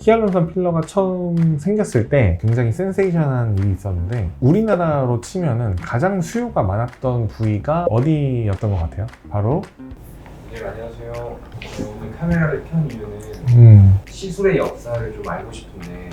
히알루론산 필러가 처음 생겼을 때 굉장히 센세이션한 일이 있었는데, 우리나라로 치면은 가장 수요가 많았던 부위가 어디였던 것 같아요? 바로 네, 안녕하세요. 오늘 카메라를 켠 이유는 시술의 역사를 좀 알고 싶은데,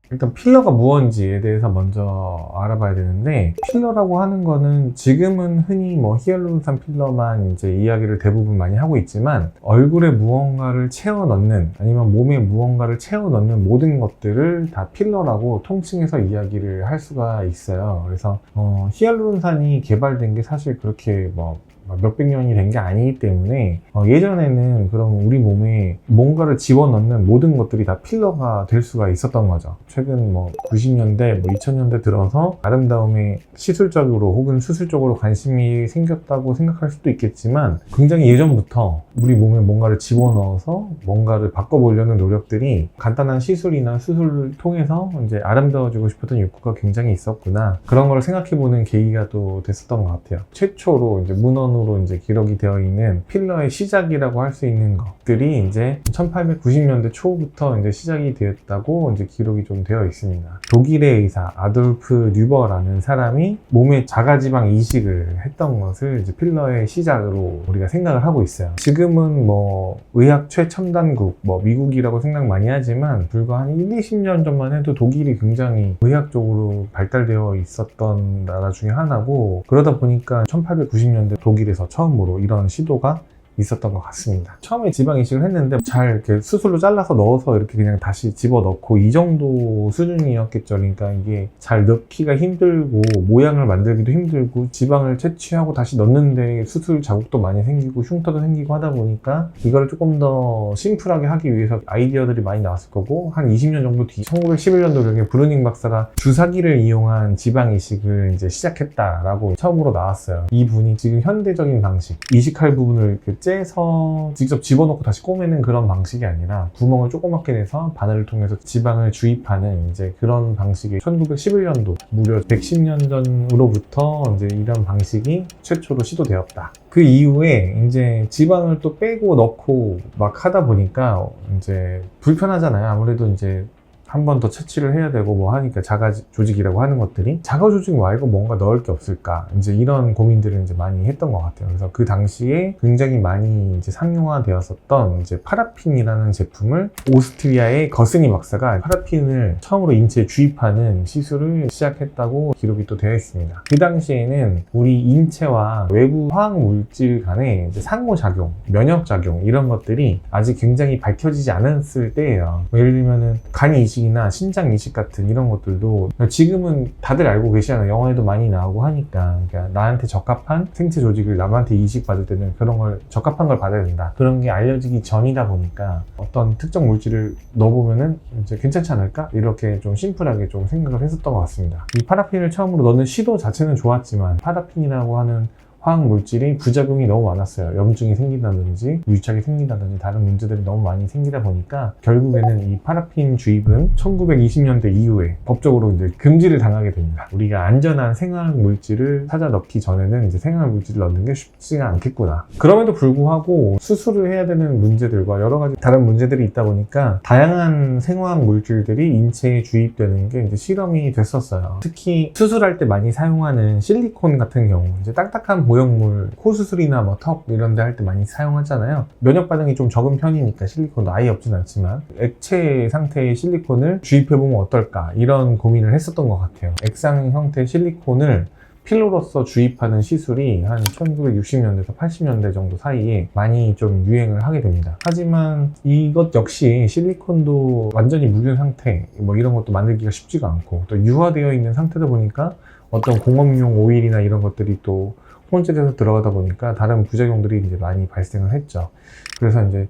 일단 필러가 무언지에 대해서 먼저 알아봐야 되는데, 필러라고 하는 거는 지금은 흔히 뭐 히알루론산 필러만 이제 이야기를 대부분 많이 하고 있지만, 얼굴에 무언가를 채워 넣는, 아니면 몸에 무언가를 채워 넣는 모든 것들을 다 필러라고 통칭해서 이야기를 할 수가 있어요. 그래서 히알루론산이 개발된 게 사실 그렇게 뭐 몇백 년이 된 게 아니기 때문에 예전에는 그럼 우리 몸에 뭔가를 집어넣는 모든 것들이 다 필러가 될 수가 있었던 거죠. 최근 뭐 90년대, 2000년대 들어서 아름다움에 시술적으로 혹은 수술적으로 관심이 생겼다고 생각할 수도 있겠지만, 굉장히 예전부터 우리 몸에 뭔가를 집어넣어서 뭔가를 바꿔보려는 노력들이 간단한 시술이나 수술을 통해서 이제 아름다워지고 싶었던 욕구가 굉장히 있었구나, 그런 걸 생각해보는 계기가 또 됐었던 것 같아요. 최초로 이제 문헌으로 이제 기록이 되어 있는 필러의 시작이라고 할 수 있는 것들이 이제 1890년대 초부터 이제 시작이 되었다고 이제 기록이 좀 되어 있습니다. 독일의 의사 아돌프 류버라는 사람이 몸에 자가지방 이식을 했던 것을 이제 필러의 시작으로 우리가 생각을 하고 있어요. 지금은 뭐 의학 최첨단국, 뭐 미국이라고 생각 많이 하지만, 불과 한 1, 20년 전만 해도 독일이 굉장히 의학적으로 발달되어 있었던 나라 중에 하나고, 그러다 보니까 1890년대 독일에서 처음으로 이런 시도가 있었던 것 같습니다. 처음에 지방 이식을 했는데 잘 이렇게 수술로 잘라서 넣어서 이렇게 그냥 다시 집어넣고 이 정도 수준이었겠죠. 그러니까 이게 잘 넣기가 힘들고 모양을 만들기도 힘들고 지방을 채취하고 다시 넣는데 수술 자국도 많이 생기고 흉터도 생기고 하다 보니까, 이거를 조금 더 심플하게 하기 위해서 아이디어들이 많이 나왔을 거고, 한 20년 정도 뒤 1911년도경에 브루닝 박사가 주사기를 이용한 지방 이식을 이제 시작했다라고 처음으로 나왔어요. 이분이 지금 현대적인 방식, 이식할 부분을 이렇게 째서 직접 집어넣고 다시 꼬매는 그런 방식이 아니라 구멍을 조그맣게 내서 바늘을 통해서 지방을 주입하는 이제 그런 방식이 1911년도, 무려 110년 전으로부터 이제 이런 방식이 최초로 시도되었다. 그 이후에 이제 지방을 또 빼고 넣고 막 하다 보니까 이제 불편하잖아요. 아무래도 이제 한 번 더 채취를 해야 되고 뭐 하니까, 자가 조직이라고 하는 것들이 자가 조직 말고 뭔가 넣을 게 없을까, 이제 이런 고민들을 이제 많이 했던 것 같아요. 그래서 그 당시에 굉장히 많이 이제 상용화되었었던 이제 파라핀이라는 제품을, 오스트리아의 거스니 박사가 파라핀을 처음으로 인체에 주입하는 시술을 시작했다고 기록이 또 되어 있습니다. 그 당시에는 우리 인체와 외부 화학 물질 간의 이제 상호작용, 면역작용, 이런 것들이 아직 굉장히 밝혀지지 않았을 때예요. 예를 들면은 간 이식 이나 신장 이식 같은 이런 것들도 지금은 다들 알고 계시잖아요. 영화에도 많이 나오고 하니까. 그러니까 나한테 적합한 생체 조직을 남한테 이식받을 때는 그런 걸, 적합한 걸 받아야 된다, 그런 게 알려지기 전이다 보니까 어떤 특정 물질을 넣어보면은 이제 괜찮지 않을까, 이렇게 좀 심플하게 좀 생각을 했었던 것 같습니다. 이 파라핀을 처음으로 넣는 시도 자체는 좋았지만, 파라핀이라고 하는 화학 물질이 부작용이 너무 많았어요. 염증이 생긴다든지 유착이 생긴다든지 다른 문제들이 너무 많이 생기다 보니까, 결국에는 이 파라핀 주입은 1920년대 이후에 법적으로 이제 금지를 당하게 됩니다. 우리가 안전한 생화학 물질을 찾아 넣기 전에는 이제 생화학 물질을 넣는 게 쉽지가 않겠구나. 그럼에도 불구하고 수술을 해야 되는 문제들과 여러 가지 다른 문제들이 있다 보니까, 다양한 생화학 물질들이 인체에 주입되는 게 이제 실험이 됐었어요. 특히 수술할 때 많이 사용하는 실리콘 같은 경우, 이제 딱딱한 모형물, 코 수술이나 뭐 턱 이런 데 할 때 많이 사용하잖아요. 면역 반응이 좀 적은 편이니까 실리콘도 아예 없진 않지만, 액체 상태의 실리콘을 주입해보면 어떨까, 이런 고민을 했었던 것 같아요. 액상 형태의 실리콘을 필러로서 주입하는 시술이 한 1960년대에서 80년대 정도 사이에 많이 좀 유행을 하게 됩니다. 하지만 이것 역시 실리콘도 완전히 묵은 상태, 뭐 이런 것도 만들기가 쉽지가 않고, 또 유화되어 있는 상태다 보니까 어떤 공업용 오일이나 이런 것들이 또 혼재돼서 들어가다 보니까 다른 부작용들이 이제 많이 발생을 했죠. 그래서 이제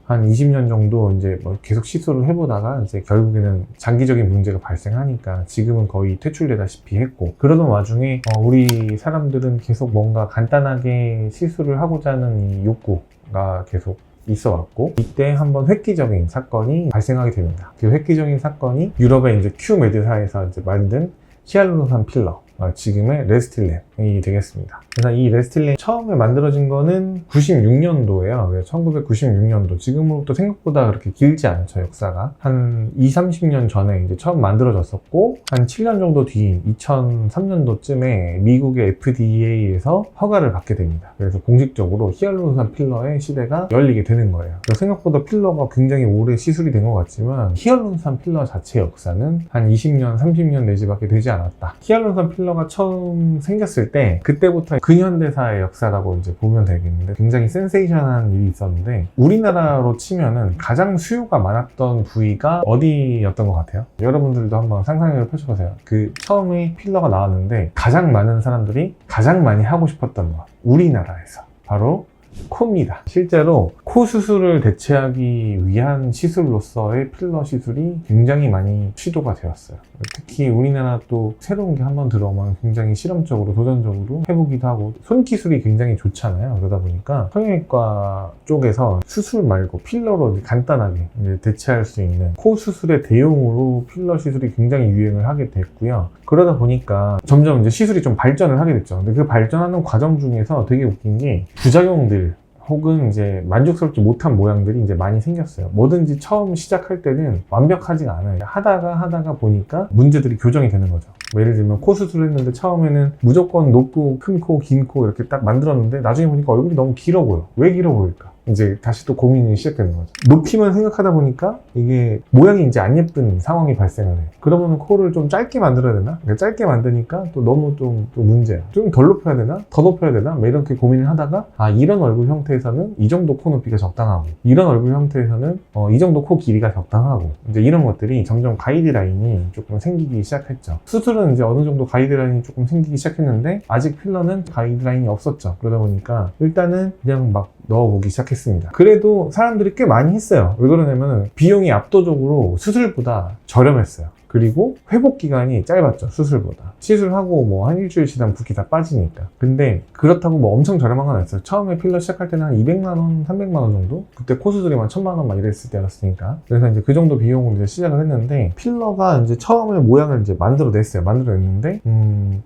한 20년 정도 이제 뭐 계속 시술을 해보다가 이제 결국에는 장기적인 문제가 발생하니까 지금은 거의 퇴출되다시피 했고, 그러던 와중에 우리 사람들은 계속 뭔가 간단하게 시술을 하고자 하는 이 욕구가 계속 있어 왔고, 이때 한번 획기적인 사건이 발생하게 됩니다. 그 획기적인 사건이 유럽의 이제 큐메드사에서 이제 만든 히알루론산 필러, 지금의 레스틸렌이 되겠습니다. 그래서 이 레스틸렌 처음에 만들어진 거는 96년도예요. 1996년도. 지금으로부터 생각보다 그렇게 길지 않죠, 역사가. 한 20-30년 전에 이제 처음 만들어졌었고, 한 7년 정도 뒤인 2003년도쯤에 미국의 FDA에서 허가를 받게 됩니다. 그래서 공식적으로 히알루론산 필러의 시대가 열리게 되는 거예요. 생각보다 필러가 굉장히 오래 시술이 된 것 같지만 히알루론산 필러 자체 역사는 한 20년, 30년 내지밖에 되지 않았다. 히알루론산 필러가 처음 생겼을 때 그때부터 근현대사의 역사라고 이제 보면 되겠는데, 굉장히 센세이션한 일이 있었는데, 우리나라로 치면은 가장 수요가 많았던 부위가 어디였던 것 같아요? 여러분들도 한번 상상력을 펼쳐보세요. 그 처음에 필러가 나왔는데 가장 많은 사람들이 가장 많이 하고 싶었던 것, 우리나라에서 바로 코입니다. 실제로 코 수술을 대체하기 위한 시술로서의 필러 시술이 굉장히 많이 시도가 되었어요. 특히 우리나라 또 새로운 게 한번 들어오면 굉장히 실험적으로 도전적으로 해보기도 하고, 손기술이 굉장히 좋잖아요. 그러다 보니까 성형외과 쪽에서 수술 말고 필러로 간단하게 이제 대체할 수 있는 코 수술의 대용으로 필러 시술이 굉장히 유행을 하게 됐고요. 그러다 보니까 점점 이제 시술이 좀 발전을 하게 됐죠. 근데 그 발전하는 과정 중에서 되게 웃긴 게 부작용들 혹은 이제 만족스럽지 못한 모양들이 이제 많이 생겼어요. 뭐든지 처음 시작할 때는 완벽하지가 않아요. 하다가 보니까 문제들이 교정이 되는 거죠. 예를 들면 코 수술을 했는데 처음에는 무조건 높고 큰 코, 긴 코 이렇게 딱 만들었는데 나중에 보니까 얼굴이 너무 길어 보여. 왜 길어 보일까? 이제 다시 또 고민이 시작되는 거죠. 높이만 생각하다 보니까 이게 모양이 이제 안 예쁜 상황이 발생을 해요. 그러면 코를 좀 짧게 만들어야 되나? 그러니까 짧게 만드니까 또 너무 또 문제야. 좀 덜 높여야 되나? 더 높여야 되나? 이렇게 고민을 하다가, 이런 얼굴 형태에서는 이 정도 코 높이가 적당하고, 이런 얼굴 형태에서는 이 정도 코 길이가 적당하고, 이제 이런 것들이 점점 가이드라인이 조금 생기기 시작했죠. 수술은 이제 어느 정도 가이드라인이 조금 생기기 시작했는데, 아직 필러는 가이드라인이 없었죠. 그러다 보니까 일단은 그냥 막 넣어보기 시작했습니다. 그래도 사람들이 꽤 많이 했어요. 왜 그러냐면 비용이 압도적으로 수술보다 저렴했어요. 그리고 회복 기간이 짧았죠, 수술보다. 시술하고 뭐 한 일주일 지나면 붓기 다 빠지니까. 근데 그렇다고 뭐 엄청 저렴한 건 아니었어요. 처음에 필러 시작할 때는 한 200만원, 300만원 정도? 그때 코 수술이만 1000만원 막 이랬을 때였으니까. 그래서 이제 그 정도 비용으로 이제 시작을 했는데, 필러가 이제 처음에 모양을 이제 만들어냈는데,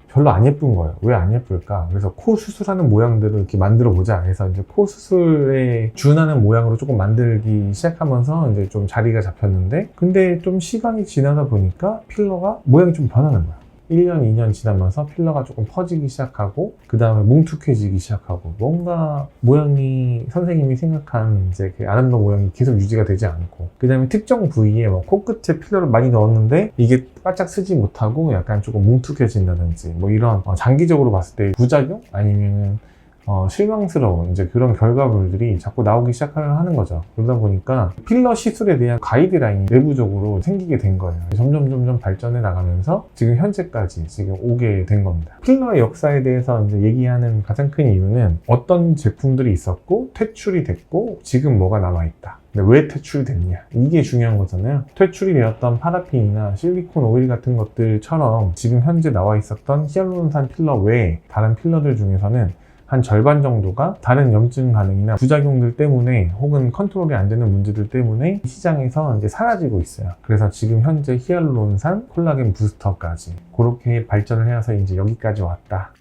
별로 안 예쁜 거예요. 왜 안 예쁠까? 그래서 코 수술하는 모양들을 이렇게 만들어 보자 해서 이제 코 수술에 준하는 모양으로 조금 만들기 시작하면서 이제 좀 자리가 잡혔는데, 근데 좀 시간이 지나다 보니까 필러가 모양이 좀 변하는 거야. 1년, 2년 지나면서 필러가 조금 퍼지기 시작하고, 그 다음에 뭉툭해지기 시작하고, 뭔가 모양이 선생님이 생각한 이제 그 아름다운 모양이 계속 유지가 되지 않고, 그 다음에 특정 부위에 뭐 코끝에 필러를 많이 넣었는데 이게 바짝 쓰지 못하고 약간 조금 뭉툭해진다든지, 뭐 이런 장기적으로 봤을 때 부작용? 아니면은 실망스러운 이제 그런 결과물들이 자꾸 나오기 시작하는 거죠. 그러다 보니까 필러 시술에 대한 가이드라인이 내부적으로 생기게 된 거예요. 점점 발전해 나가면서 지금 현재까지 지금 오게 된 겁니다. 필러의 역사에 대해서 이제 얘기하는 가장 큰 이유는 어떤 제품들이 있었고 퇴출이 됐고 지금 뭐가 남아있다. 근데 왜 퇴출이 됐냐? 이게 중요한 거잖아요. 퇴출이 되었던 파라핀이나 실리콘 오일 같은 것들처럼 지금 현재 나와 있었던 히알루론산 필러 외에 다른 필러들 중에서는 한 절반 정도가 다른 염증 반응이나 부작용들 때문에 혹은 컨트롤이 안 되는 문제들 때문에 시장에서 이제 사라지고 있어요. 그래서 지금 현재 히알루론산 콜라겐 부스터까지 그렇게 발전을 해서 이제 여기까지 왔다.